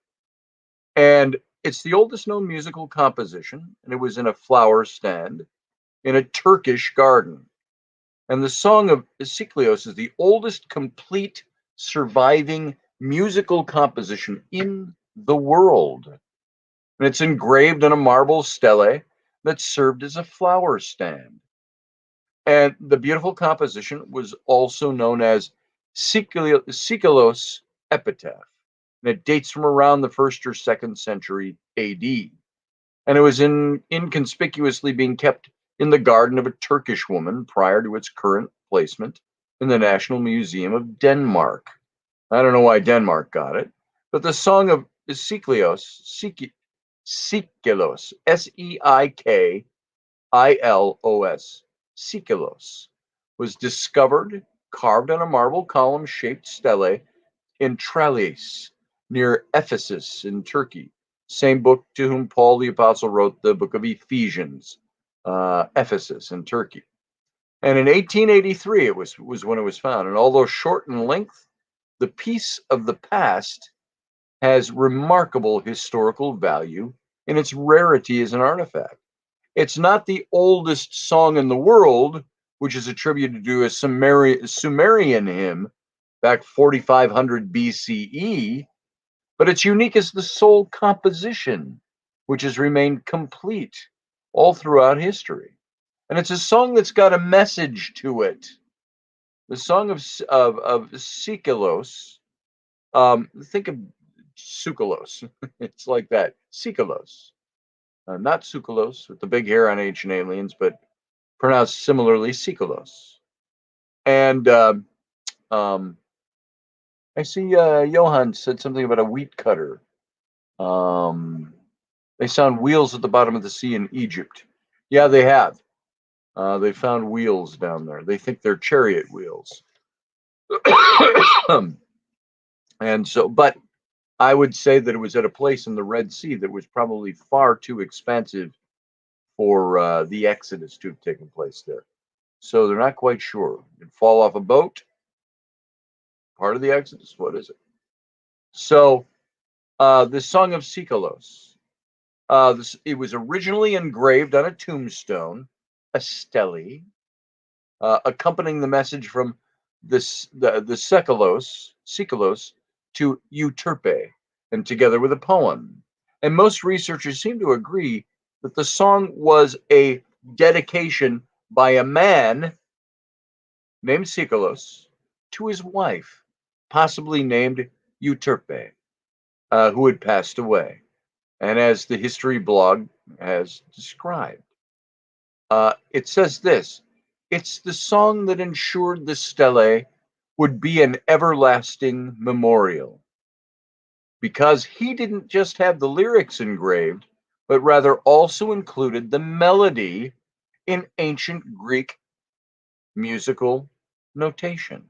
And it's the oldest known musical composition, and it was in a flower stand in a Turkish garden. And the Song of Seikilos is the oldest complete surviving musical composition in the world. And it's engraved on a marble stele that served as a flower stand. And the beautiful composition was also known as Seikilos Epitaph. And it dates from around the 1st or 2nd century AD. And it was inconspicuously being kept in the garden of a Turkish woman prior to its current placement in the National Museum of Denmark. I don't know why Denmark got it, but the Song of Seikilos, Seikilos, Seikilos, Seikilos, was discovered, carved on a marble column-shaped stele in Tralles, near Ephesus in Turkey. Same book to whom Paul the Apostle wrote the book of Ephesians, Ephesus in Turkey. And in 1883, it was when it was found. And although short in length, the piece of the past has remarkable historical value in its rarity as an artifact. It's not the oldest song in the world, which is attributed to a Sumerian hymn back 4500 BCE, but it's unique as the sole composition, which has remained complete all throughout history. And it's a song that's got a message to it. The Song of Seikilos, think of Seikilos. It's like that. Seikilos. Not Seikilos with the big hair on Ancient Aliens, but pronounced similarly Seikilos. And um, I see Johan said something about a wheat cutter. They found wheels at the bottom of the sea in Egypt. Yeah, they have. They found wheels down there. They think they're chariot wheels. And so, but I would say that it was at a place in the Red Sea that was probably far too expansive for the Exodus to have taken place there. So they're not quite sure. You'd fall off a boat, part of the Exodus. What is it? So the Song of Seikilos. It was originally engraved on a tombstone, a stele, accompanying the message from the Seikilos to Euterpe, and together with a poem. And most researchers seem to agree that the song was a dedication by a man named Seikilos to his wife, possibly named Euterpe, who had passed away, and as the history blog has described. It says this: it's the song that ensured the stele would be an everlasting memorial, because he didn't just have the lyrics engraved, but rather also included the melody in ancient Greek musical notation.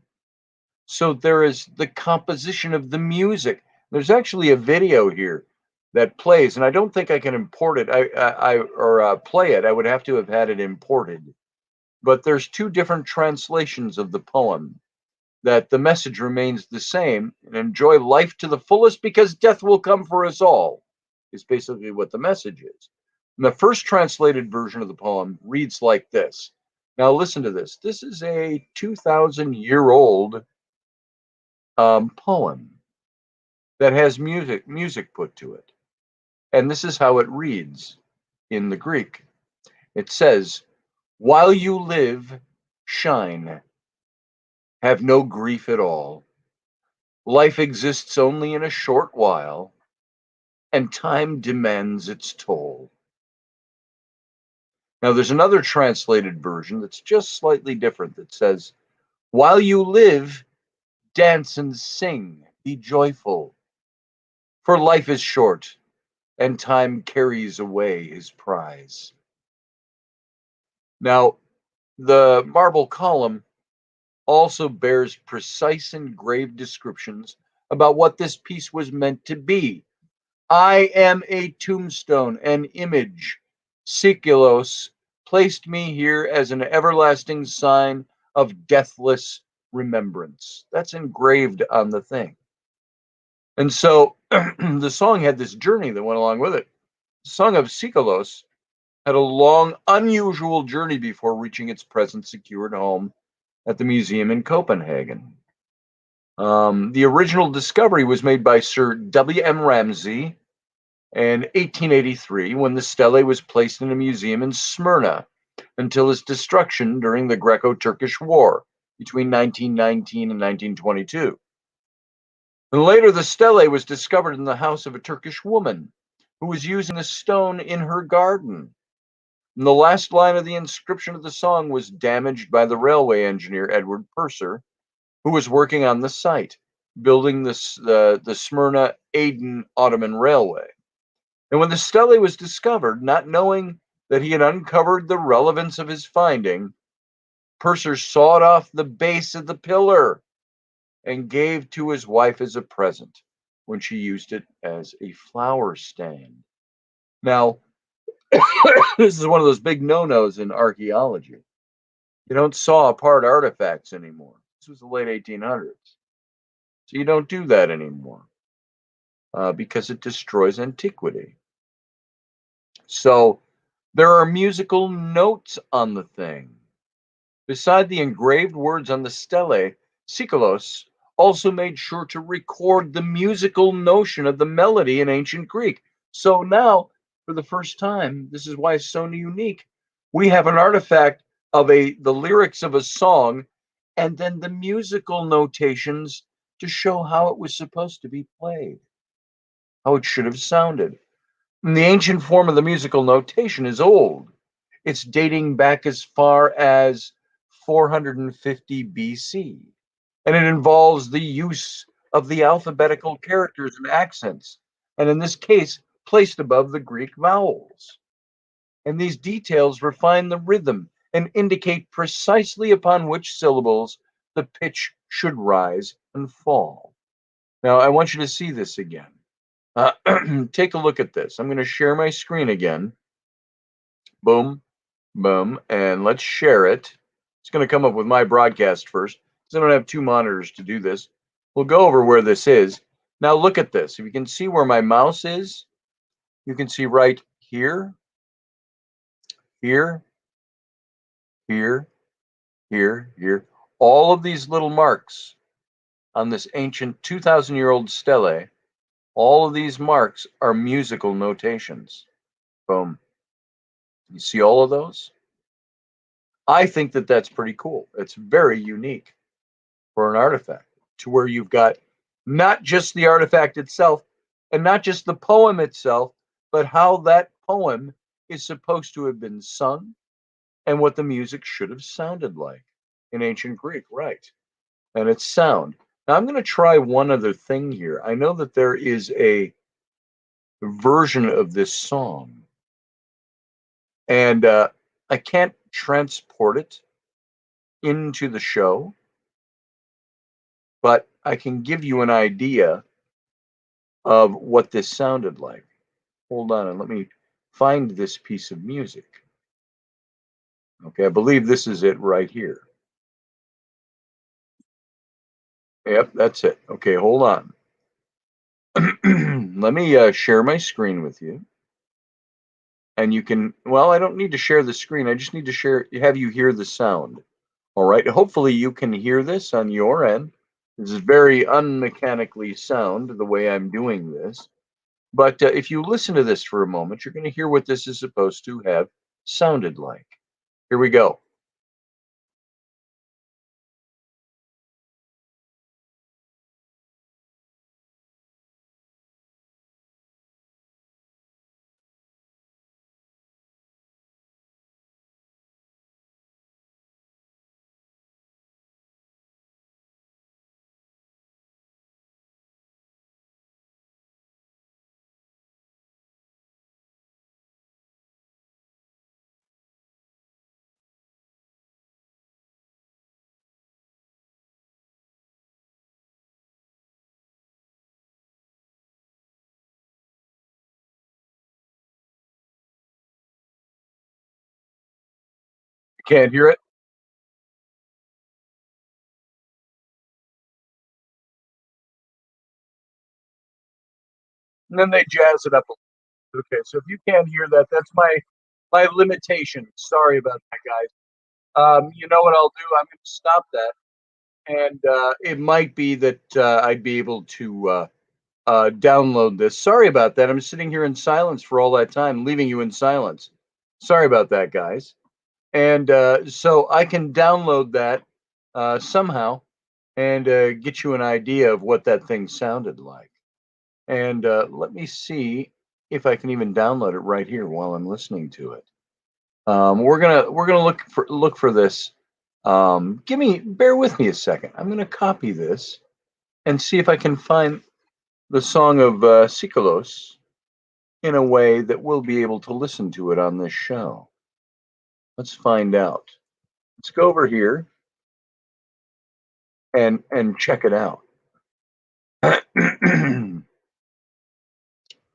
So there is the composition of the music. There's actually a video here that plays, and I don't think I can import it. Or play it. I would have to have had it imported. But there's two different translations of the poem. That the message remains the same, and enjoy life to the fullest because death will come for us all, is basically what the message is. And the first translated version of the poem reads like this. Now listen to this. This is a 2,000-year-old poem that has music put to it. And this is how it reads in the Greek. It says, "While you live, shine. Have no grief at all. Life exists only in a short while, and time demands its toll." Now, there's another translated version that's just slightly different that says, "While you live, dance and sing, be joyful, for life is short, and time carries away his prize." Now, the marble column also bears precise engraved descriptions about what this piece was meant to be. I am a tombstone, an image. Seikilos placed me here as an everlasting sign of deathless remembrance. That's engraved on the thing. And so the song had this journey that went along with it. The Song of Seikilos had a long, unusual journey before reaching its present secured home at the museum in Copenhagen. The original discovery was made by Sir W.M. Ramsay in 1883 when the stele was placed in a museum in Smyrna until its destruction during the Greco-Turkish War between 1919 and 1922. And later the stele was discovered in the house of a Turkish woman who was using the stone in her garden. And the last line of the inscription of the song was damaged by the railway engineer Edward Purser, who was working on the site, building the Smyrna-Aden Ottoman Railway. And when the stele was discovered, not knowing that he had uncovered the relevance of his finding, Purser sawed off the base of the pillar and gave to his wife as a present when she used it as a flower stand. Now, this is one of those big no-nos in archaeology. You don't saw apart artifacts anymore. This was the late 1800s. So you don't do that anymore because it destroys antiquity. So there are musical notes on the thing. Beside the engraved words on the stele, Seikilos also made sure to record the musical notion of the melody in ancient Greek. So now, for the first time, this is why it's so unique, we have an artifact of the lyrics of a song and then the musical notations to show how it was supposed to be played. how it should have sounded. And the ancient form of the musical notation is old. It's dating back as far as 450 BC, and it involves the use of the alphabetical characters and accents, and in this case, placed above the Greek vowels. And these details refine the rhythm and indicate precisely upon which syllables the pitch should rise and fall. Now, I want you to see this again. Take a look at this. I'm going to share my screen again. Boom, boom, and let's share it. It's going to come up with my broadcast first because I don't have two monitors to do this. We'll go over where this is. Now look at this. If you can see where my mouse is, you can see right here, here, here, here. All of these little marks on this ancient 2,000-year-old stele, all of these marks are musical notations. Boom. You see all of those? I think that that's pretty cool. It's very unique for an artifact, to where you've got not just the artifact itself and not just the poem itself, but how that poem is supposed to have been sung and what the music should have sounded like in ancient Greek, right? And its sound. Now I'm going to try one other thing here. I know that there is a version of this song, and I can't transport it into the show, but I can give you an idea of what this sounded like. Hold on, and let me find this piece of music. Okay, I believe this is it right here. Yep, that's it. Okay, hold on. Let me share my screen with you. And you can, well, I don't need to share the screen. I just need to have you hear the sound. All right, hopefully you can hear this on your end. This is very unmechanically sound the way I'm doing this. But if you listen to this for a moment, you're going to hear what this is supposed to have sounded like. Here we go. You can't hear it? And then they jazz it up a little. Okay, so if you can't hear that, that's my limitation. Sorry about that, guys. You know what I'll do? I'm going to stop that, and it might be that I'd be able to download this. Sorry about that. I'm sitting here in silence for all that time, leaving you in silence. Sorry about that, guys. And so I can download that somehow and get you an idea of what that thing sounded like. And let me see if I can even download it right here while I'm listening to it. We're gonna look for this. Bear with me a second. I'm gonna copy this and see if I can find the Song of Seikilos in a way that we'll be able to listen to it on this show. Let's find out. Let's go over here and check it out.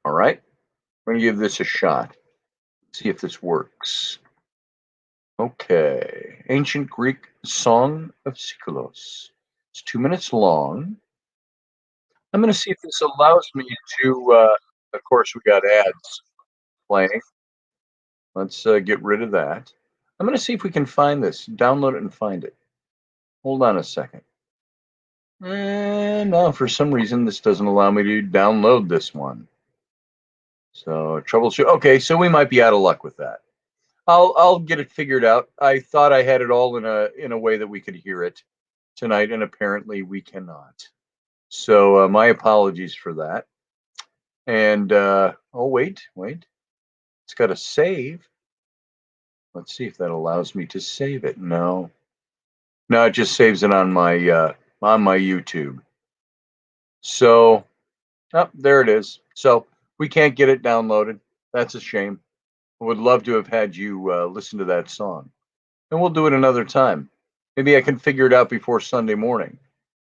All right, we're gonna give this a shot. See if this works. Okay, ancient Greek Song of Seikilos. It's 2 minutes long. I'm going to see if this allows me to. Of course, we got ads playing. Let's get rid of that. I'm going to see if we can find this, download it, and find it. Hold on a second. And no, for some reason, this doesn't allow me to download this one. So troubleshoot. Okay, so we might be out of luck with that. I'll get it figured out. I thought I had it all in a way that we could hear it tonight, and apparently we cannot. So my apologies for that. And oh, wait, it's got to save. Let's see if that allows me to save it. No, it just saves it on my YouTube. So, oh, there it is. So we can't get it downloaded. That's a shame. I would love to have had you listen to that song, and we'll do it another time. Maybe I can figure it out before Sunday morning,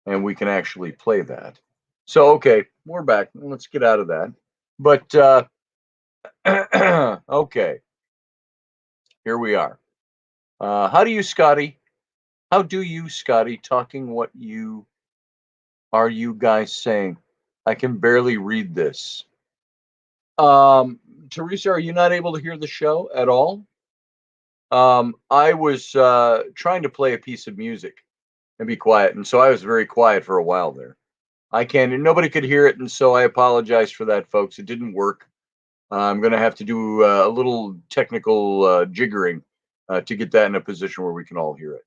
and we can actually play that. So, okay, we're back. Let's get out of that. But okay, here we are. How do you, Scotty? How do you, Scotty? Talking what you are you guys saying? I can barely read this. Teresa, are you not able to hear the show at all? I was trying to play a piece of music and be quiet, and so I was very quiet for a while there. I can't, nobody could hear it, and so I apologize for that, folks. It didn't work. I'm going to have to do a little technical jiggering to get that in a position where we can all hear it.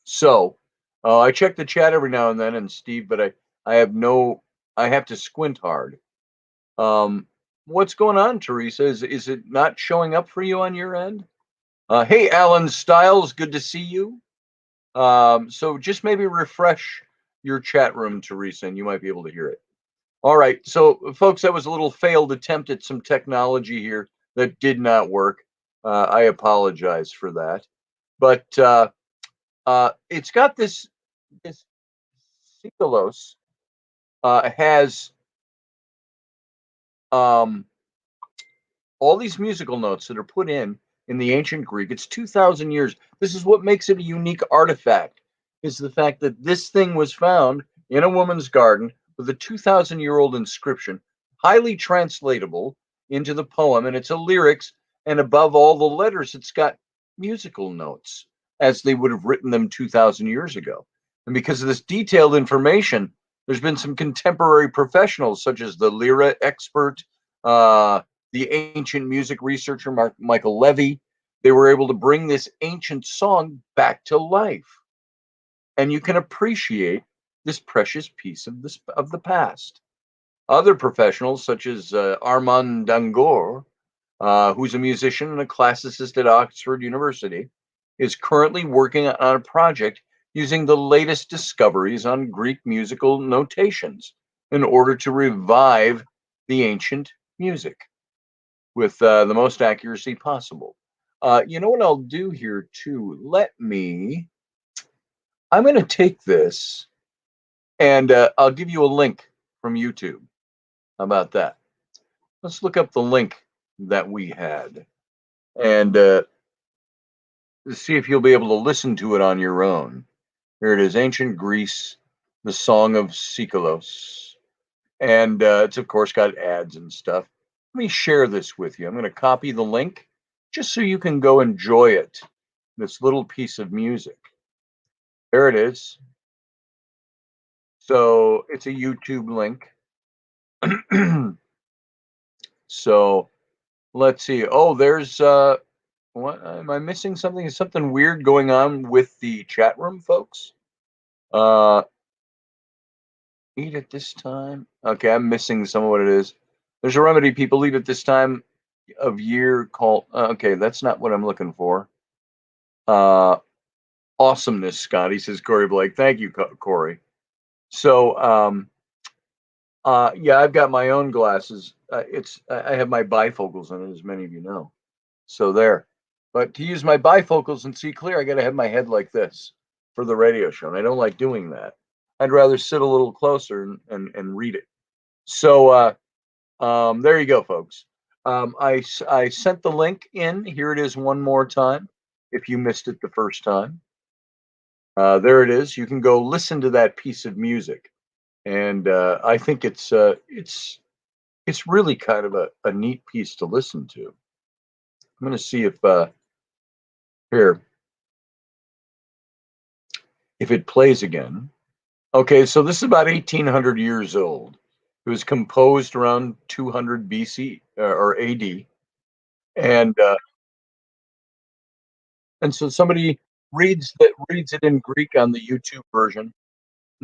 So I check the chat every now and then, and Steve, but I have no, I have to squint hard. What's going on, Teresa? Is it not showing up for you on your end? Hey, Alan Stiles, good to see you. So just maybe refresh your chat room, Teresa, and you might be able to hear it. All right, so folks, that was a little failed attempt at some technology here that did not work. I apologize for that, but it's got this Seikilos has all these musical notes that are put in the ancient Greek. It's 2,000 years. This is what makes it a unique artifact, is the fact that this thing was found in a woman's garden with a 2,000-year-old inscription, highly translatable into the poem, and it's a lyrics, and above all the letters, it's got musical notes as they would have written them 2,000 years ago. And because of this detailed information, there's been some contemporary professionals, such as the lyra expert, the ancient music researcher Michael Levy. They were able to bring this ancient song back to life, and you can appreciate this precious piece of the past. Other professionals, such as Armand Dangour, who's a musician and a classicist at Oxford University, is currently working on a project using the latest discoveries on Greek musical notations in order to revive the ancient music with the most accuracy possible. You know what I'll do here too? I'm going to take this and I'll give you a link from YouTube. How about that? Let's look up the link that we had and see if you'll be able to listen to it on your own. Here it is, Ancient Greece, the Song of Seikilos. And it's, of course, got ads and stuff. Let me share this with you. I'm going to copy the link just so you can go enjoy it, this little piece of music. There it is. So it's a YouTube link. So let's see. Oh, there's what am I missing something? Is something weird going on with the chat room, folks? Eat at this time. Okay, I'm missing some of what it is. There's a remedy people eat at this time of year called okay, that's not what I'm looking for. Awesomeness, Scotty, says Corey Blake. Thank you, Corey. So yeah, I've got my own glasses. I have my bifocals in it, as many of you know. So there. But to use my bifocals and see clear, I got to have my head like this for the radio show, and I don't like doing that. I'd rather sit a little closer and read it. So there you go, folks. I sent the link in. Here it is one more time. If you missed it the first time, there it is. You can go listen to that piece of music, and I think it's really kind of a neat piece to listen to. I'm going to see if here if it plays again. Okay, so this is about 1,800 years old. It was composed around 200 BC or AD, and so somebody reads it in Greek on the YouTube version.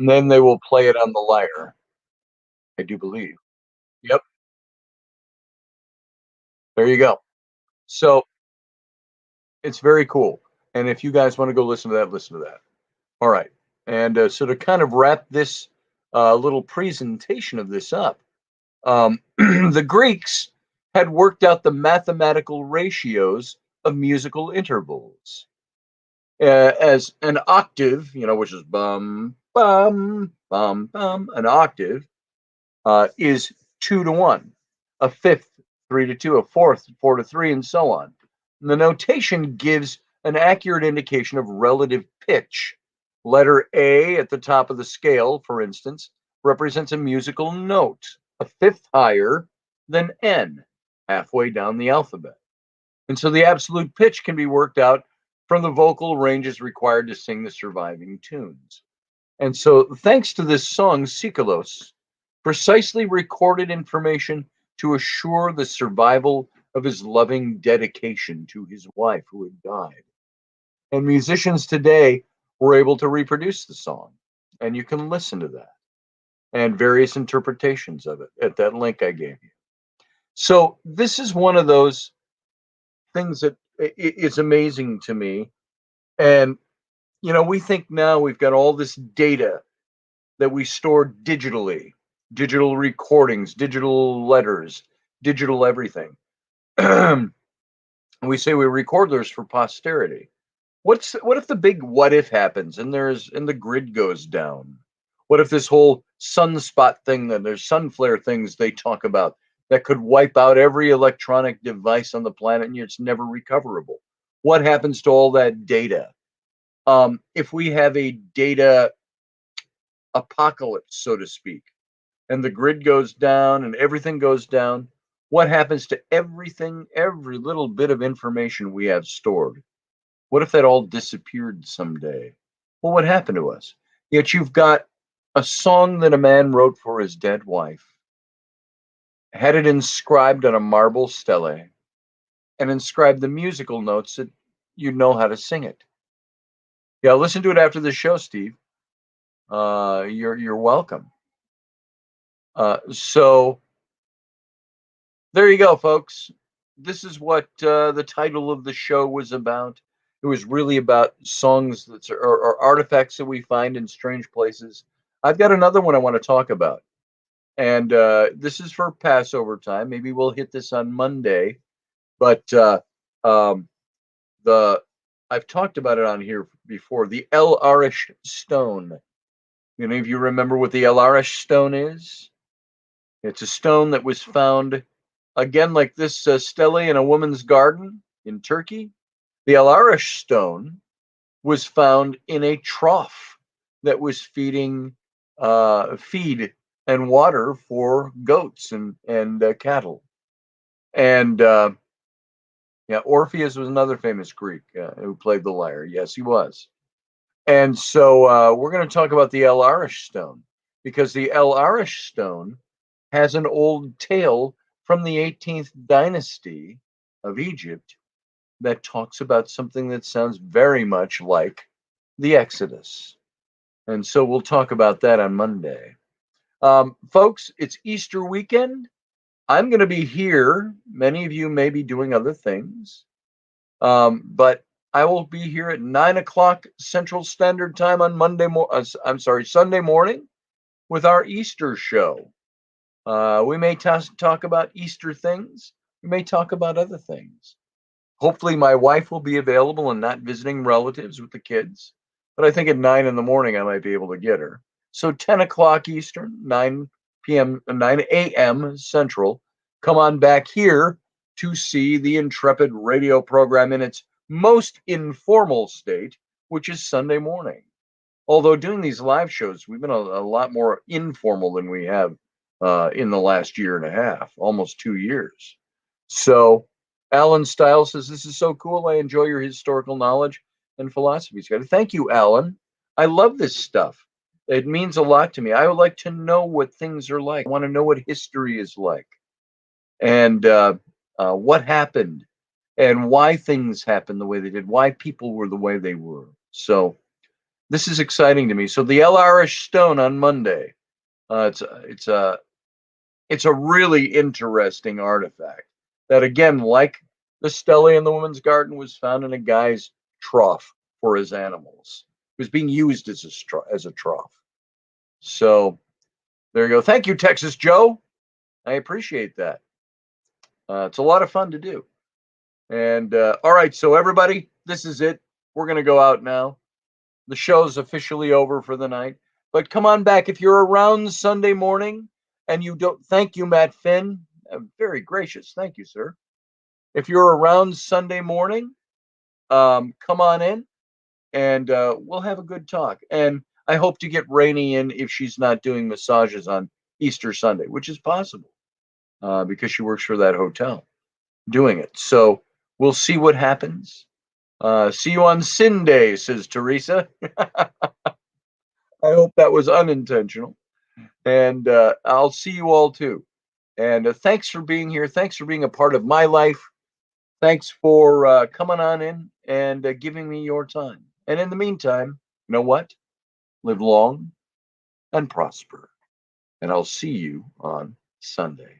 And then they will play it on the lyre, I do believe. Yep, there you go. So it's very cool. And if you guys want to go listen to that, listen to that. All right. And so to kind of wrap this little presentation of this up, the Greeks had worked out the mathematical ratios of musical intervals. As an octave, which is bum, bum, bum, bum, an octave is 2 to 1, a fifth 3 to 2, a fourth 4 to 3, and so on. And the notation gives an accurate indication of relative pitch. Letter A at the top of the scale, for instance, represents a musical note, a fifth higher than N, halfway down the alphabet. And so the absolute pitch can be worked out from the vocal ranges required to sing the surviving tunes. And so, thanks to this song, Seikilos precisely recorded information to assure the survival of his loving dedication to his wife who had died. And musicians today were able to reproduce the song, and you can listen to that and various interpretations of it at that link I gave you. So, this is one of those things that is amazing to me. And, we think now we've got all this data that we store digitally, digital recordings, digital letters, digital everything. We say we record those for posterity. What if the big what if happens and the grid goes down? What if this whole sunspot thing, that there's sun flare things they talk about that could wipe out every electronic device on the planet and it's never recoverable? What happens to all that data? If we have a data apocalypse, so to speak, and the grid goes down and everything goes down, what happens to everything, every little bit of information we have stored? What if that all disappeared someday? Well, what happened to us? Yet you've got a song that a man wrote for his dead wife, had it inscribed on a marble stele, and inscribed the musical notes that you know how to sing it. Yeah, listen to it after the show, Steve. You're welcome. So there you go, folks. This is what the title of the show was about. It was really about songs or artifacts that we find in strange places. I've got another one I want to talk about, and this is for Passover time. Maybe we'll hit this on Monday, but um, the I've talked about it on here before. The El Arish stone. Any of you remember what the El Arish stone is? It's a stone that was found, again, like this stele in a woman's garden in Turkey. The El Arish stone was found in a trough that was feeding feed and water for goats and cattle. And yeah, Orpheus was another famous Greek who played the lyre. Yes, he was. And so we're going to talk about the El Arish stone, because the El Arish stone has an old tale from the 18th dynasty of Egypt that talks about something that sounds very much like the Exodus. And so we'll talk about that on Monday. Folks, it's Easter weekend. I'm going to be here. Many of you may be doing other things. But I will be here at 9 o'clock Central Standard Time on Sunday morning with our Easter show. We may talk about Easter things. We may talk about other things. Hopefully my wife will be available and not visiting relatives with the kids. But I think at 9 in the morning I might be able to get her. So 10 o'clock Eastern, 9 a.m. Central. Come on back here to see the Intrepid radio program in its most informal state, which is Sunday morning. Although doing these live shows, we've been a lot more informal than we have in the last year and a half, almost 2 years. So Alan Stiles says, this is so cool. I enjoy your historical knowledge and philosophy, Scotty. Thank you, Alan. I love this stuff. It means a lot to me. I would like to know what things are like. I want to know what history is like, and what happened, and why things happened the way they did, why people were the way they were. So this is exciting to me. So the Irish stone on Monday. It's a really interesting artifact that, again, like the stele in the woman's garden, was found in a guy's trough for his animals. It was being used as a trough. So there you go. Thank you, Texas Joe. I appreciate that. It's a lot of fun to do. And all right, so everybody, this is it. We're going to go out now. The show's officially over for the night. But come on back if you're around Sunday morning and you don't. Thank you, Matt Finn. Very gracious. Thank you, sir. If you're around Sunday morning, come on in and we'll have a good talk. And I hope to get Rainey in if she's not doing massages on Easter Sunday, which is possible because she works for that hotel doing it. So we'll see what happens. See you on Sin Day, says Teresa. I hope that was unintentional. And I'll see you all too. And thanks for being here. Thanks for being a part of my life. Thanks for coming on in and giving me your time. And in the meantime, you know what? Live long and prosper. And I'll see you on Sunday.